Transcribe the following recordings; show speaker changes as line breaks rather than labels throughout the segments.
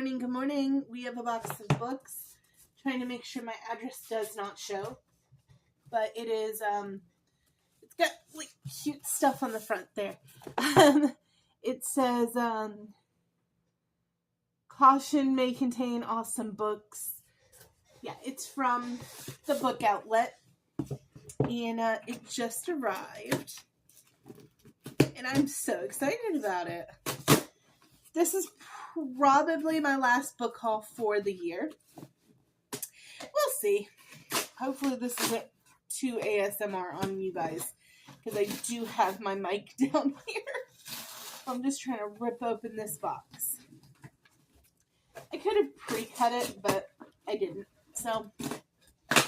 morning, good morning. We have a box of books. Trying to make sure my address does not show. But it is, it's got like cute stuff on the front there. It says, caution may contain awesome books. Yeah, it's from the book outlet. And it just arrived. And I'm so excited about it. This is probably my last book haul for the year. We'll see. Hopefully this isn't too ASMR on you guys, because I do have my mic down here. I'm just trying to rip open this box. I could have pre-cut it, but I didn't. So, a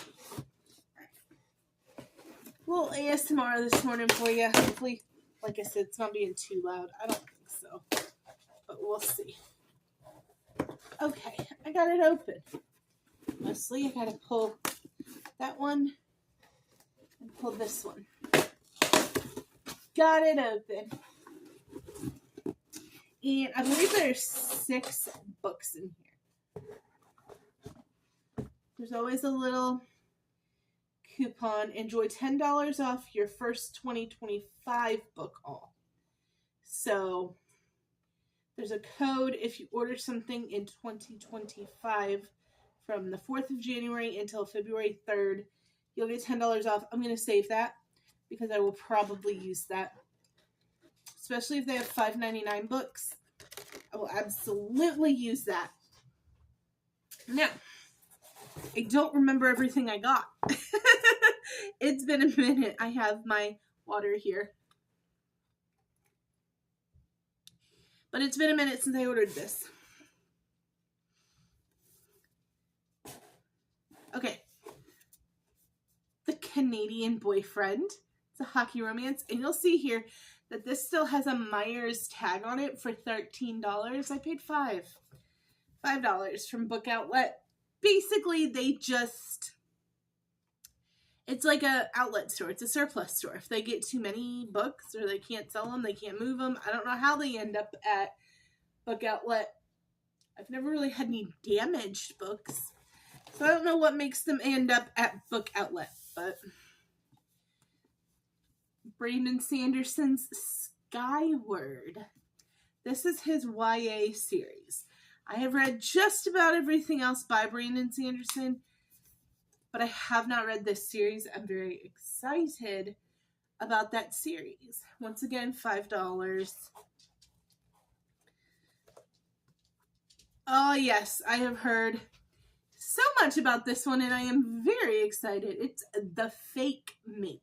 little ASMR this morning for you. Hopefully, like I said, it's not being too loud. I don't think so, but we'll see. Okay, I got it open. Mostly, I gotta pull that one and pull this one. Got it open. And I believe there's 6 books in here. There's always a little coupon. Enjoy $10 off your first 2025 book haul. So, there's a code if you order something in 2025 from the 4th of January until February 3rd. You'll get $10 off. I'm going to save that because I will probably use that. Especially if they have $5.99 books. I will absolutely use that. Now, I don't remember everything I got. It's been a minute. I have my water here. But it's been a minute since I ordered this. Okay. The Canadian Boyfriend. It's a hockey romance. And you'll see here that this still has a Myers tag on it for $13. I paid $5 from Book Outlet. Basically, they just... It's like a outlet store. It's a surplus store. If they get too many books or they can't sell them, they can't move them. I don't know how they end up at Book Outlet. I've never really had any damaged books. So I don't know what makes them end up at Book Outlet. But Brandon Sanderson's Skyward. This is his YA series. I have read just about everything else by Brandon Sanderson, but I have not read this series. I'm very excited about that series. Once again, $5. Oh yes, I have heard so much about this one and I am very excited. It's The Fake Mate.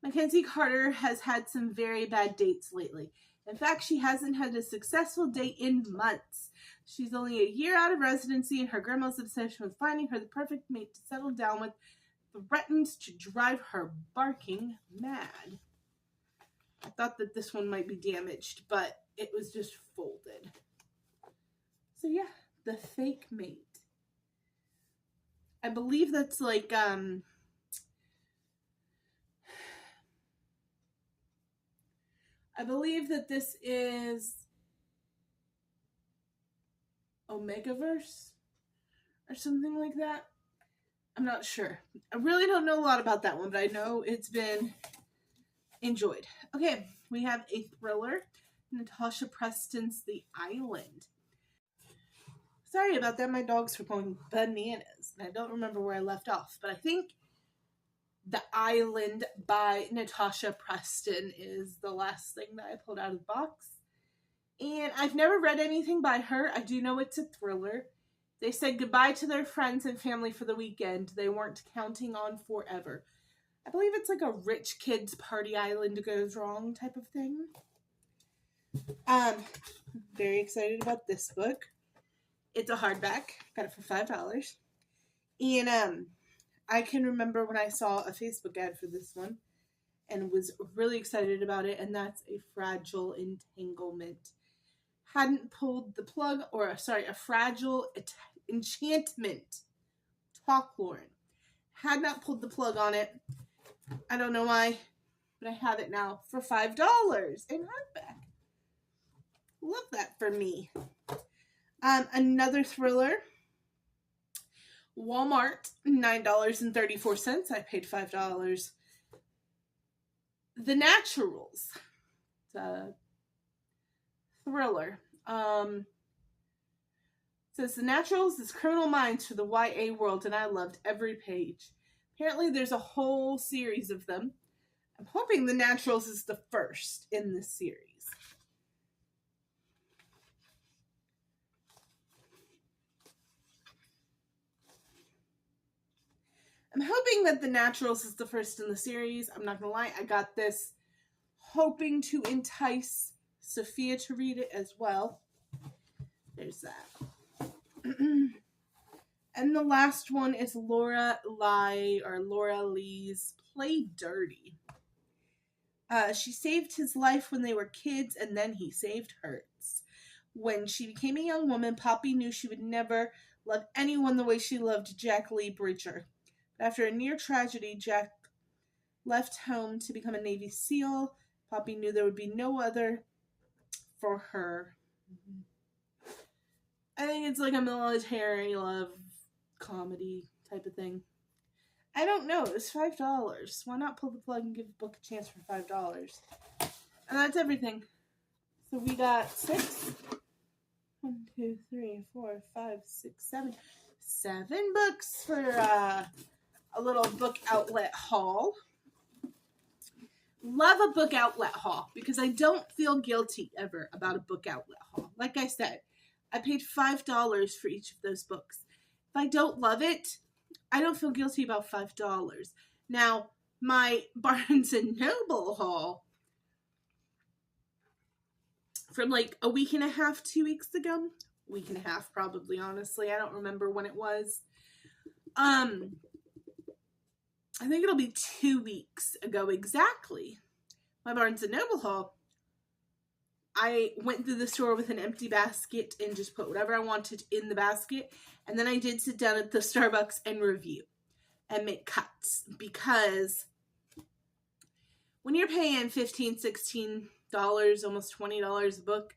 Mackenzie Carter has had some very bad dates lately. In fact, she hasn't had a successful date in months. She's only a year out of residency, and her grandma's obsession with finding her the perfect mate to settle down with threatens to drive her barking mad. I thought that this one might be damaged, but it was just folded. So yeah, The Fake Mate. I believe that's like, I believe that this is Omegaverse or something like that. I'm not sure. I really don't know a lot about that one, but I know it's been enjoyed. Okay, we have a thriller, Natasha Preston's The Island. Sorry about that. My dogs were going bananas, and I don't remember where I left off, but I think The Island by Natasha Preston is the last thing that I pulled out of the box. And I've never read anything by her. I do know it's a thriller. They said goodbye to their friends and family for the weekend. They weren't counting on forever. I believe it's like a rich kid's party island goes wrong type of thing. Very excited about this book. It's a hardback. Got it for $5. And I can remember when I saw a Facebook ad for this one and was really excited about it, and that's A Fragile Entanglement. Hadn't pulled the plug, a Fragile Enchantment. Talk, Lauren. Had not pulled the plug on it. I don't know why, but I have it now for $5 in hardback. Love that for me. Another thriller. Walmart, $9.34. I paid $5. The Naturals. It's a thriller. Says The Naturals is Criminal Minds for the YA world, and I loved every page. Apparently there's a whole series of them. I'm hoping The Naturals is the first in this series. I'm hoping that The Naturals is the first in the series. I'm not going to lie. I got this hoping to entice Sophia to read it as well. There's that. And the last one is Laura Lee's Play Dirty. She saved his life when they were kids, and then he saved hers. When she became a young woman, Poppy knew she would never love anyone the way she loved Jack Lee Bridger. After a near tragedy, Jack left home to become a Navy SEAL. Poppy knew there would be no other for her. I think it's like a military love comedy type of thing. I don't know. It's $5. Why not pull the plug and give a book a chance for $5? And that's everything. So we got 6. 1, 2, 3, 4, 5, 6, 7. 7 books for a little book outlet haul. Love a book outlet haul because I don't feel guilty ever about a book outlet haul. Like I said, I paid $5 for each of those books. If I don't love it, I don't feel guilty about $5. Now, my Barnes & Noble haul from like a week and a half, 2 weeks ago. Week and a half, probably, honestly. I don't remember when it was. I think it'll be 2 weeks ago exactly. My Barnes & Noble haul. I went through the store with an empty basket and just put whatever I wanted in the basket. And then I did sit down at the Starbucks and review and make cuts. Because when you're paying $15, $16, almost $20 a book,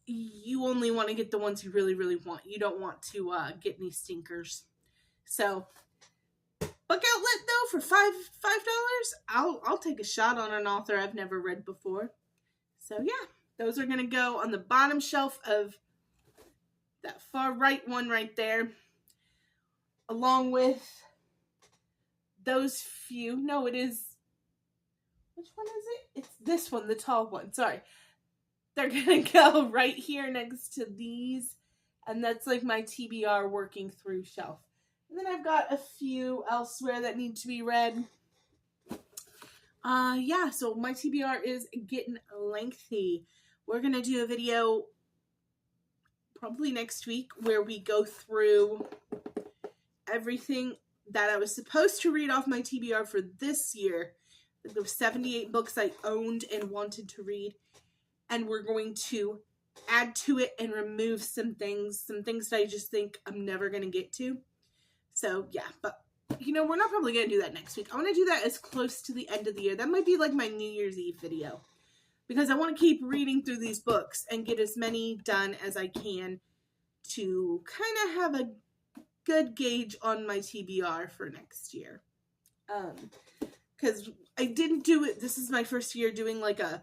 you only want to get the ones you really, really want. You don't want to get any stinkers. So, book outlet though for $5, I'll take a shot on an author I've never read before. So yeah, those are going to go on the bottom shelf of that far right one right there. Along with those few. No, it is. Which one is it? It's this one, the tall one. Sorry. They're going to go right here next to these. And that's like my TBR working through shelf. And then I've got a few elsewhere that need to be read. Yeah, so my TBR is getting lengthy. We're going to do a video probably next week where we go through everything that I was supposed to read off my TBR for this year. There were 78 books I owned and wanted to read. And we're going to add to it and remove some things that I just think I'm never going to get to. So, yeah, but you know, we're not probably going to do that next week. I want to do that as close to the end of the year. That might be like my New Year's Eve video. Because I want to keep reading through these books and get as many done as I can to kind of have a good gauge on my TBR for next year. Because I didn't do it. This is my first year doing like a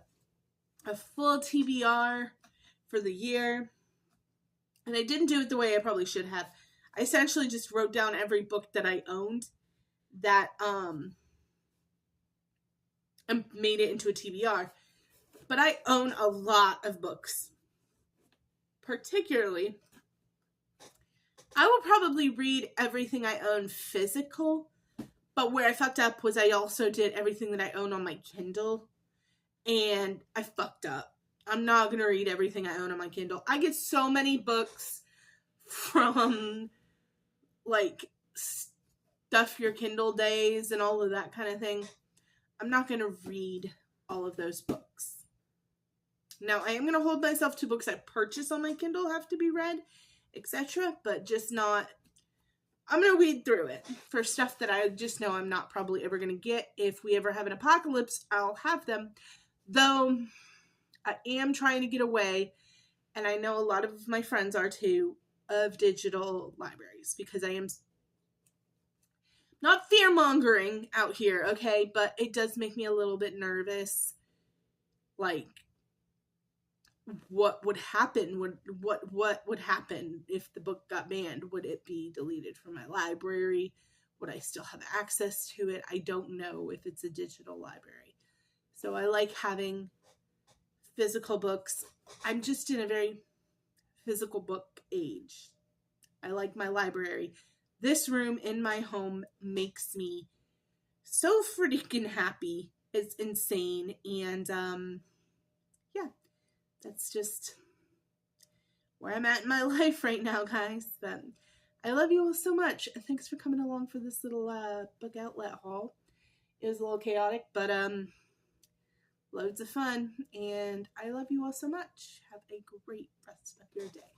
full TBR for the year. And I didn't do it the way I probably should have. I essentially just wrote down every book that I owned that and made it into a TBR. But I own a lot of books. Particularly, I will probably read everything I own physical. But where I fucked up was I also did everything that I own on my Kindle. And I fucked up. I'm not going to read everything I own on my Kindle. I get so many books from like Stuff Your Kindle days and all of that kind of thing. I'm not going to read all of those books. Now, I am going to hold myself to books I purchase on my Kindle have to be read, etc. But just not, I'm going to read through it for stuff that I just know I'm not probably ever going to get. If we ever have an apocalypse, I'll have them. Though, I am trying to get away and I know a lot of my friends are too, of digital libraries, because I am not fear-mongering out here, okay, but it does make me a little bit nervous, like, what would happen, what would happen if the book got banned? Would it be deleted from my library? Would I still have access to it? I don't know if it's a digital library. So I like having physical books. I'm just in a very physical book age. I like my library. This room in my home makes me so freaking happy. It's insane. And yeah, that's just where I'm at in my life right now, guys. But I love you all so much. Thanks for coming along for this little book outlet haul. It was a little chaotic, but loads of fun. And I love you all so much. Have a great rest of your day.